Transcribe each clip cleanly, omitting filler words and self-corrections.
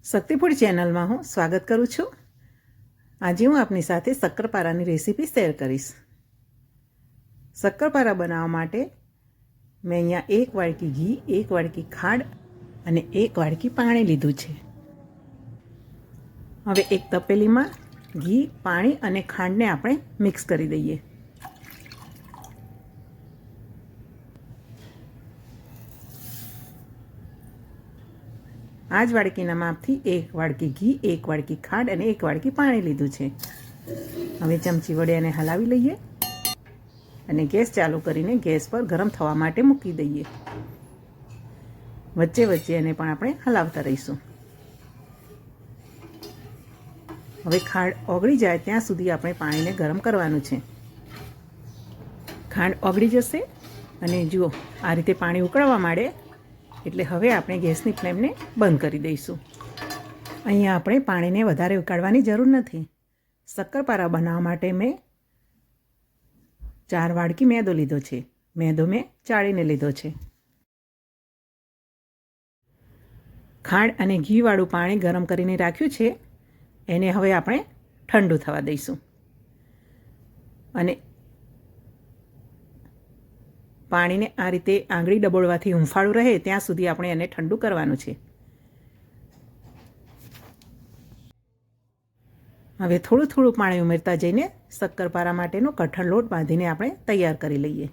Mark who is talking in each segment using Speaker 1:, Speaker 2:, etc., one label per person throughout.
Speaker 1: શક્તિફૂડ ચેનલમાં હું સ્વાગત કરું છું। આજે હું આપની સાથે શક્કરપારાની રેસીપી શેર કરીશ। શક્કરપારા બનાવવા માટે મેં અહીંયા 1 વાડકી ઘી, 1 વાડકી ખાંડ અને 1 વાડકી પાણી લીધું છે। હવે એક તપેલીમાં ઘી, પાણી અને ખાંડને આપણે મિક્સ કરી દઈએ। આ જ વાડકીના માપથી 1 વાડકી ઘી, 1 વાડકી ખાંડ અને 1 વાડકી પાણી લીધું છે। હવે ચમચી વડે એને હલાવી લઈએ અને ગેસ ચાલુ કરીને ગેસ પર ગરમ થવા માટે મૂકી દઈએ। વચ્ચે વચ્ચે એને પણ આપણે હલાવતા રહીશું। હવે ખાંડ ઓગળી જાય ત્યાં સુધી આપણે પાણીને ગરમ કરવાનું છે। ખાંડ ઓગળી જશે અને જુઓ આ રીતે પાણી ઉકળવા માંડે એટલે હવે આપણે ગેસની ફ્લેમને બંધ કરી દઈશું। અહીંયા આપણે પાણીને વધારે ઉકાળવાની જરૂર નથી। શક્કરપારા બનાવવા માટે મેં 4 વાડકી મેદો લીધો છે। મેદો મેં ચાળીને લીધો છે। ખાંડ અને ઘીવાળું પાણી ગરમ કરીને રાખ્યું છે એને હવે આપણે ઠંડુ થવા દઈશું અને પાણીને આ રીતે આંગળી ડબોળવાથી હૂંફાળું રહે ત્યાં સુધી આપણે એને ઠંડુ કરવાનું છે। હવે થોડું થોડું પાણી ઉમેરતા જઈને શક્કરપારા માટેનો કઠણ લોટ બાંધીને આપણે તૈયાર કરી લઈએ।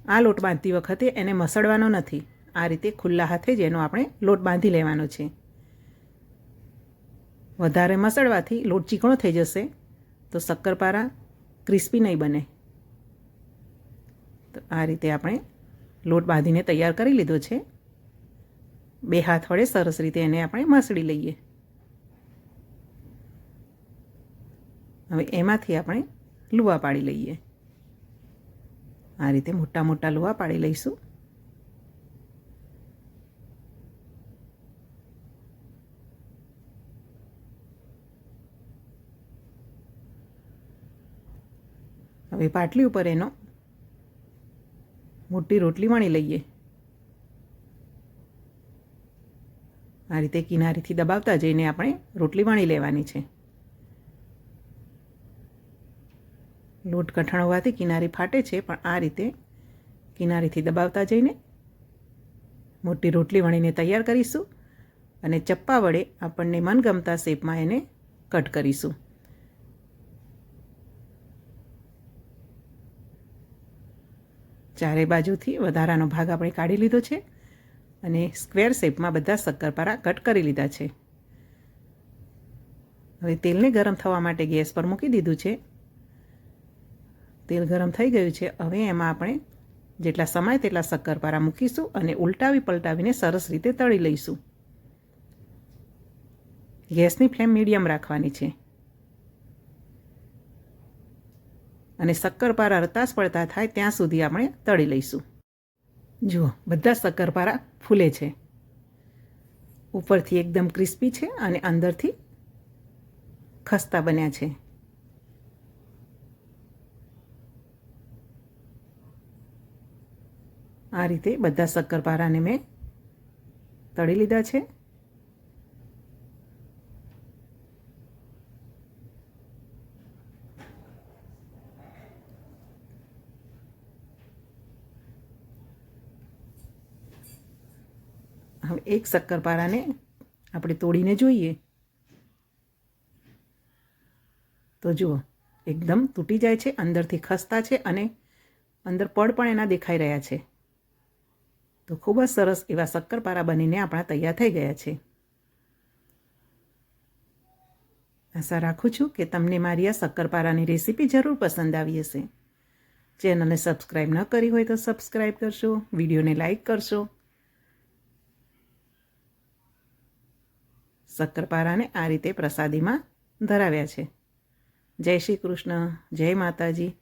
Speaker 1: આ લોટ બાંધતી વખતે એને મસળવાનો નથી, આ રીતે ખુલ્લા હાથે જ એનો આપણે લોટ બાંધી લેવાનો છે। વધારે મસળવાથી લોટ ચીકણો થઈ જશે તો શક્કરપારા ક્રિસ્પી નહીં બને। તો આ રીતે આપણે લોટ બાંધીને તૈયાર કરી લીધો છે। 2 હાથ વડે સરસ રીતે એને આપણે મસળી લઈએ। હવે એમાંથી આપણે લુવા પાડી લઈએ। આ રીતે મોટા મોટા લુવા પાડી લઈશું। હવે પાટલી ઉપર એનો મોટી રોટલી વણી લઈએ। આ રીતે કિનારીથી દબાવતા જઈને આપણે રોટલી વણી લેવાની છે। લોટ કઠણ હોવાથી કિનારી ફાટે છે, પણ આ રીતે કિનારીથી દબાવતા જઈને મોટી રોટલી વણીને તૈયાર કરીશું અને ચપ્પા વડે આપણને મનગમતા શેપમાં એને કટ કરીશું। ચારે બાજુથી વધારાનો ભાગ આપણે કાઢી લીધો છે અને સ્ક્વેર શેપમાં બધા શક્કરપારા કટ કરી લીધા છે। હવે તેલને ગરમ થવા માટે ગેસ પર મૂકી દીધું છે। તેલ ગરમ થઈ ગયું છે। હવે એમાં આપણે જેટલા સમાય તેટલા શક્કરપારા મૂકીશું અને ઉલટાવી પલટાવીને સરસ રીતે તળી લઈશું। ગેસની ફ્લેમ મીડિયમ રાખવાની છે અને શક્કરપારા રતાસ પડતા થાય ત્યાં સુધી આપણે તળી લઈશું। જુઓ બધા શક્કરપારા ફૂલે છે, ઉપરથી એકદમ ક્રિસ્પી છે અને અંદરથી ખસ્તા બન્યા છે। આ રીતે બધા શક્કરપારાને મેં તળી લીધા છે। હવે એક શક્કરપારાને આપણે તોડીને જોઈએ તો જુઓ એકદમ તૂટી જાય છે, અંદરથી ખસ્તા છે અને અંદર પડ પણ એના દેખાઈ રહ્યા છે। તો ખૂબ જ સરસ એવા શક્કરપારા બનીને આપણા તૈયાર થઈ ગયા છે। આશા રાખું છું કે તમને મારી આ શક્કરપારાની રેસીપી જરૂર પસંદ આવી હશે। ચેનલને સબસ્ક્રાઈબ ન કરી હોય તો સબસ્ક્રાઈબ કરશો, વિડીયોને લાઈક કરશો। શક્કરપારાને આ રીતે પ્રસાદીમાં ધરાવ્યા છે। જય શ્રી કૃષ્ણ, જય માતાજી।